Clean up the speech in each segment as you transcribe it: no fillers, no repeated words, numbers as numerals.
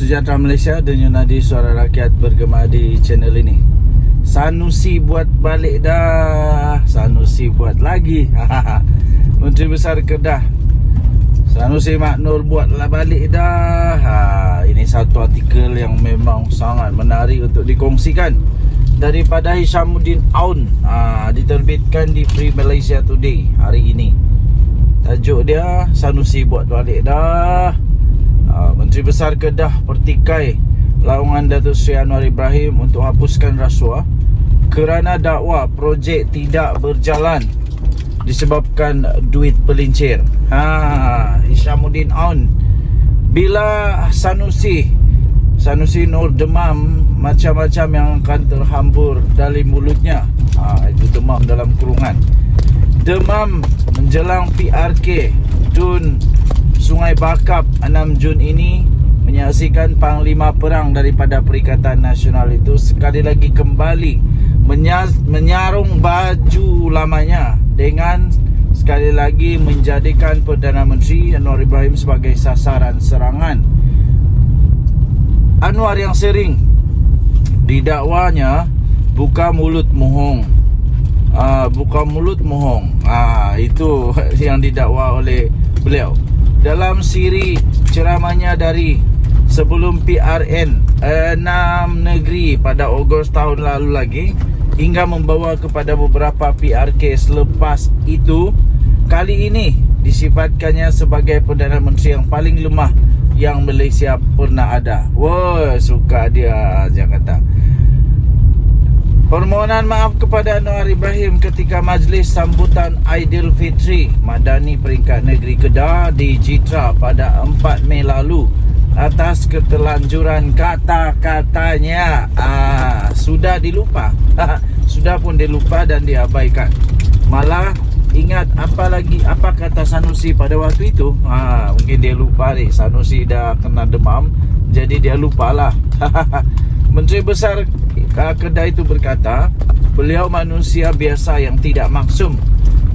sejahtera Malaysia, Denyut Nadi Suara Rakyat bergema di channel ini. Sanusi buat balik dah. Sanusi buat lagi. Menteri Besar Kedah Sanusi Mak Nur buatlah balik dah. Ini satu artikel yang memang sangat menarik untuk dikongsikan daripada Hishamuddin Aun. Diterbitkan di Free Malaysia Today hari ini. Tajuk dia, Sanusi buat balik dah. Menteri Besar Kedah pertikai laungan Datuk Seri Anwar Ibrahim untuk hapuskan rasuah kerana dakwa projek tidak berjalan disebabkan duit pelincir. Hishamuddin Aun. Bila Sanusi Nur demam, macam-macam yang akan terhambur dari mulutnya. Itu demam dalam kurungan. Demam menjelang PRK Dun Sungai Bakap 6 Jun ini menyaksikan Panglima Perang daripada Perikatan Nasional itu sekali lagi kembali menyarung baju lamanya dengan sekali lagi menjadikan Perdana Menteri Anwar Ibrahim sebagai sasaran serangan. Anwar yang sering didakwanya buka mulut mohong. Itu yang didakwa oleh beliau. Dalam siri ceramahnya dari sebelum PRN 6 negeri pada Ogos tahun lalu lagi hingga membawa kepada beberapa PRK selepas itu, kali ini disifatkannya sebagai Perdana Menteri yang paling lemah yang Malaysia pernah ada. Wah, suka dia kata. Permohonan maaf kepada Anwar Ibrahim ketika majlis sambutan Aidilfitri Madani peringkat negeri Kedah di Jitra pada 4 Mei lalu atas keterlanjuran kata-katanya sudah dilupa. Sudah pun dilupa dan diabaikan. Malah ingat apa kata Sanusi pada waktu itu. Mungkin dia lupa ni, Sanusi dah kena demam, jadi dia lupalah. Menteri Besar Kedah itu berkata, beliau manusia biasa yang tidak maksum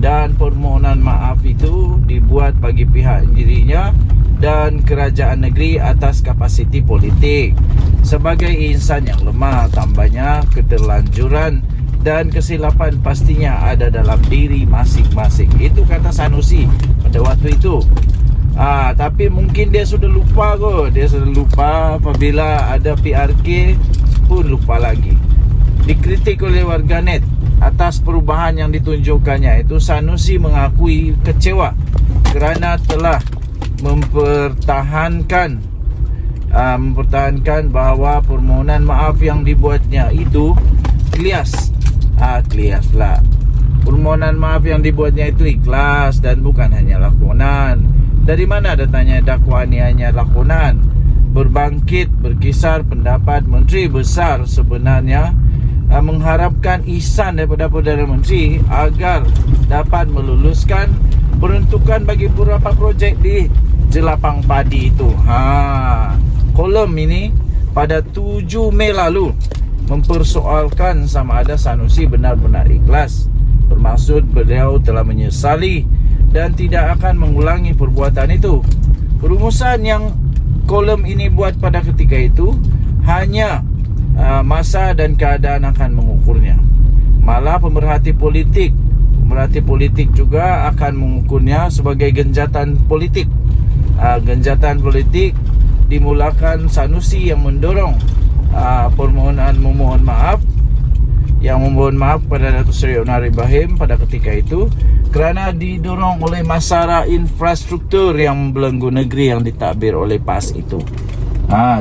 dan permohonan maaf itu dibuat bagi pihak dirinya dan kerajaan negeri atas kapasiti politik. Sebagai insan yang lemah, tambahnya keterlanjuran dan kesilapan pastinya ada dalam diri masing-masing. Itu kata Sanusi pada waktu itu. Tapi mungkin dia sudah lupa kot. Dia sudah lupa apabila ada PRK pun lupa lagi. Dikritik oleh warganet atas perubahan yang ditunjukkannya itu, Sanusi mengakui kecewa kerana telah mempertahankan bahawa permohonan maaf yang dibuatnya itu Klias lah. Permohonan maaf yang dibuatnya itu ikhlas dan bukan hanya lakonan. Dari mana datangnya dakwaan ini hanya lakonan? Berbangkit berkisar pendapat Menteri Besar sebenarnya mengharapkan ihsan daripada Perdana Menteri agar dapat meluluskan peruntukan bagi beberapa projek di Jelapang Padi itu. Kolom ini pada 7 Mei lalu mempersoalkan sama ada Sanusi benar-benar ikhlas, bermaksud beliau telah menyesali dan tidak akan mengulangi perbuatan itu. Perumusan yang kolom ini buat pada ketika itu hanya masa dan keadaan akan mengukurnya. Malah pemerhati politik juga akan mengukurnya sebagai genjatan politik. Genjatan politik dimulakan Sanusi yang mendorong memohon maaf kepada Datuk Seri Anwar Ibrahim pada ketika itu kerana didorong oleh masalah infrastruktur yang membelenggu negeri yang ditadbir oleh PAS itu.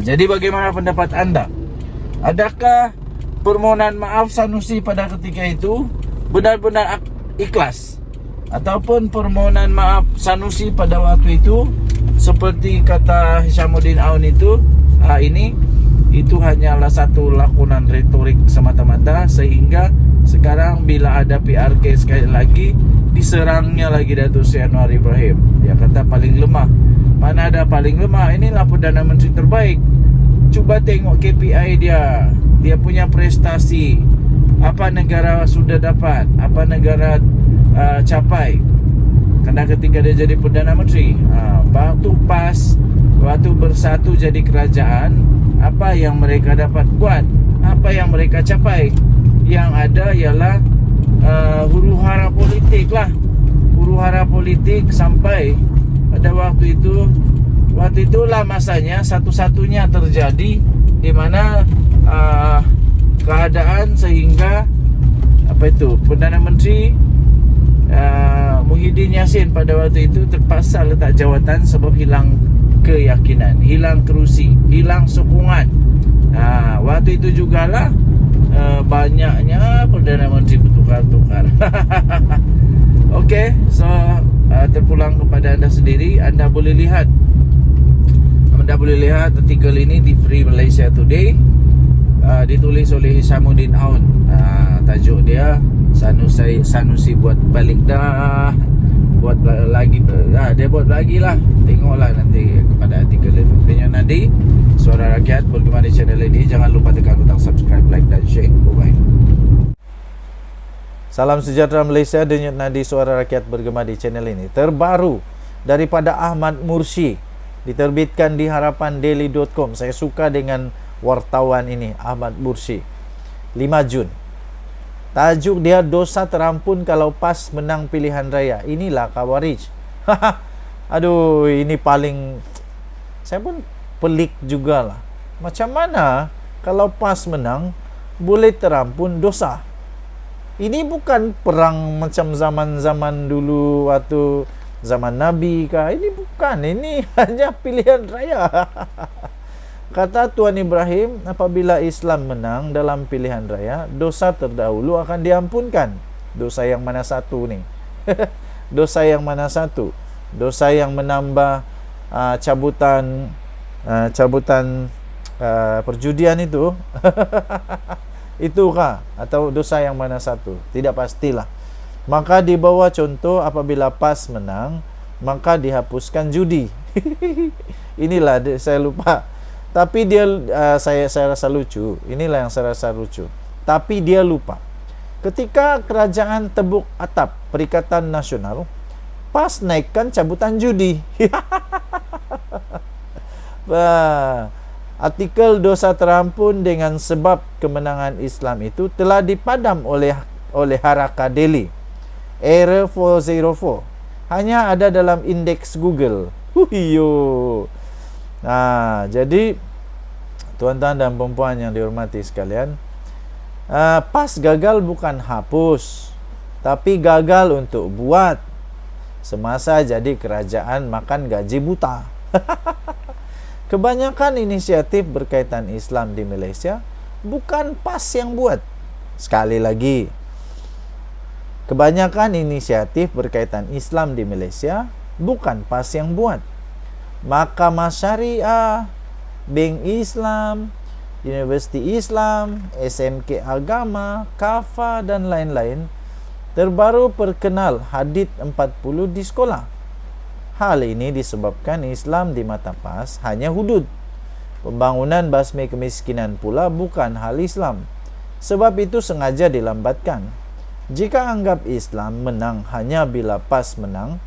Jadi bagaimana pendapat anda? Adakah permohonan maaf Sanusi pada ketika itu benar-benar ikhlas? Ataupun permohonan maaf Sanusi pada waktu itu seperti kata Hishamuddin Aun itu itu hanyalah satu lakonan retorik semata-mata, sehingga sekarang bila ada PRK sekali lagi diserangnya lagi Datuk Seri Anwar Ibrahim. Dia kata paling lemah. Mana ada paling lemah? Inilah Perdana Menteri terbaik. Cuba tengok KPI dia punya prestasi. Apa negara sudah dapat, apa negara capai. Karena ketika dia jadi Perdana Menteri, waktu PAS waktu bersatu jadi kerajaan, apa yang mereka dapat buat, apa yang mereka capai? Yang ada ialah huru-hara politik lah. Huru-hara politik sampai pada waktu itu. Waktu itulah masanya satu-satunya terjadi di mana keadaan sehingga Perdana Menteri Muhyiddin Yassin pada waktu itu terpaksa letak jawatan sebab hilang keyakinan, hilang kerusi, hilang sokongan. Waktu itu jugalah banyaknya Perdana Menteri bertukar-tukar. Okey, so terpulang kepada anda sendiri. Anda boleh lihat artikel ini di Free Malaysia Today, ditulis oleh Hishamuddin Aun. Tajuk dia Sanusi buat balik dah. Buat lagi dia buat lagi lah. Tengoklah nanti kepada artikel itu. Denyut Nadi Suara Rakyat bergema di channel ini. Jangan lupa tekan butang subscribe, like dan share. Bye bye. Salam sejahtera Malaysia. Denyut Nadi Suara Rakyat bergema di channel ini. Terbaru daripada Ahmad Mursi, diterbitkan di harapandaily.com. Saya suka dengan wartawan ini, Ahmad Mursi. 5 Jun. Tajuk dia, dosa terampun kalau PAS menang pilihan raya. Inilah Khawarij. Aduh, ini paling, saya pun pelik jugalah. Macam mana kalau PAS menang boleh terampun dosa? Ini bukan perang macam zaman-zaman dulu waktu zaman Nabi kah? Ini bukan, ini hanya pilihan raya. Kata Tuan Ibrahim, apabila Islam menang dalam pilihan raya, dosa terdahulu akan diampunkan. Dosa yang mana satu ni? Dosa yang mana satu? Dosa yang menambah cabutan perjudian itu? Itukah? Atau dosa yang mana satu? Tidak pastilah. Maka di bawah contoh, apabila PAS menang, maka dihapuskan judi. Inilah saya lupa. Tapi dia saya rasa lucu. Inilah yang saya rasa lucu. Tapi dia lupa. Ketika kerajaan tebuk atap Perikatan Nasional, PAS naikkan cabutan judi. Artikel dosa terampun dengan sebab kemenangan Islam itu telah dipadam oleh Haraka Daily. Error 404. Hanya ada dalam indeks Google. Huiyo. Jadi tuan-tuan dan puan-puan yang dihormati sekalian, PAS gagal bukan hapus, tapi gagal untuk buat. Semasa jadi kerajaan makan gaji buta. Kebanyakan inisiatif berkaitan Islam di Malaysia bukan PAS yang buat. Sekali lagi, kebanyakan inisiatif berkaitan Islam di Malaysia bukan PAS yang buat. Mahkamah Syariah, Bank Islam, Universiti Islam, SMK Agama, KAFA dan lain-lain terbaru perkenal hadith 40 di sekolah. Hal ini disebabkan Islam di mata PAS hanya hudud. Pembangunan basmi kemiskinan pula bukan hal Islam. Sebab itu sengaja dilambatkan. Jika anggap Islam menang hanya bila PAS menang,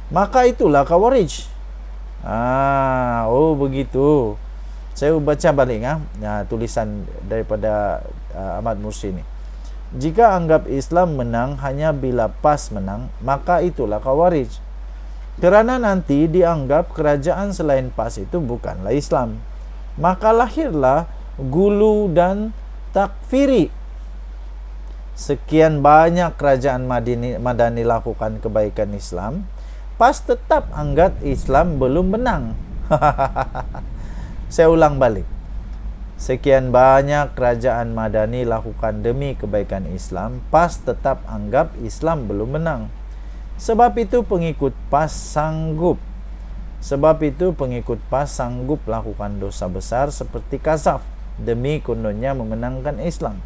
maka itulah Khawarij. Begitu. Saya baca balik tulisan daripada Ahmad Mursi ni. Jika anggap Islam menang hanya bila PAS menang, maka itulah Khawarij. Kerana nanti dianggap kerajaan selain PAS itu bukanlah Islam, maka lahirlah gulu dan takfiri. Sekian banyak kerajaan Madani lakukan kebaikan Islam, PAS tetap anggap Islam belum menang. Saya ulang balik. Sekian banyak kerajaan Madani lakukan demi kebaikan Islam, PAS tetap anggap Islam belum menang. Sebab itu pengikut PAS sanggup lakukan dosa besar seperti kazaf demi kononnya memenangkan Islam.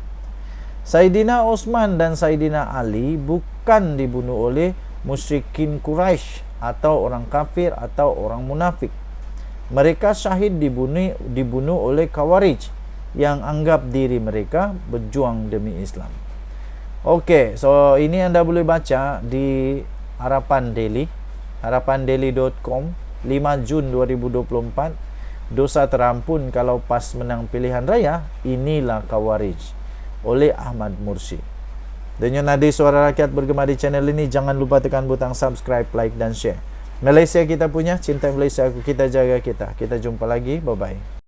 Saidina Osman dan Saidina Ali bukan dibunuh oleh musyrikin Quraisy atau orang kafir atau orang munafik. Mereka syahid dibunuh oleh Khawarij yang anggap diri mereka berjuang demi Islam. Okey, so ini anda boleh baca di Harapan Daily, harapandaily.com. 5 Jun 2024. Dosa terampun kalau pas menang pilihan raya. Inilah Khawarij, oleh Ahmad Mursi. Denyo Nadi Suara Rakyat bergema di channel ini. Jangan lupa tekan butang subscribe, like dan share. Malaysia kita punya, cinta Malaysia kita jaga kita. Kita jumpa lagi, bye bye.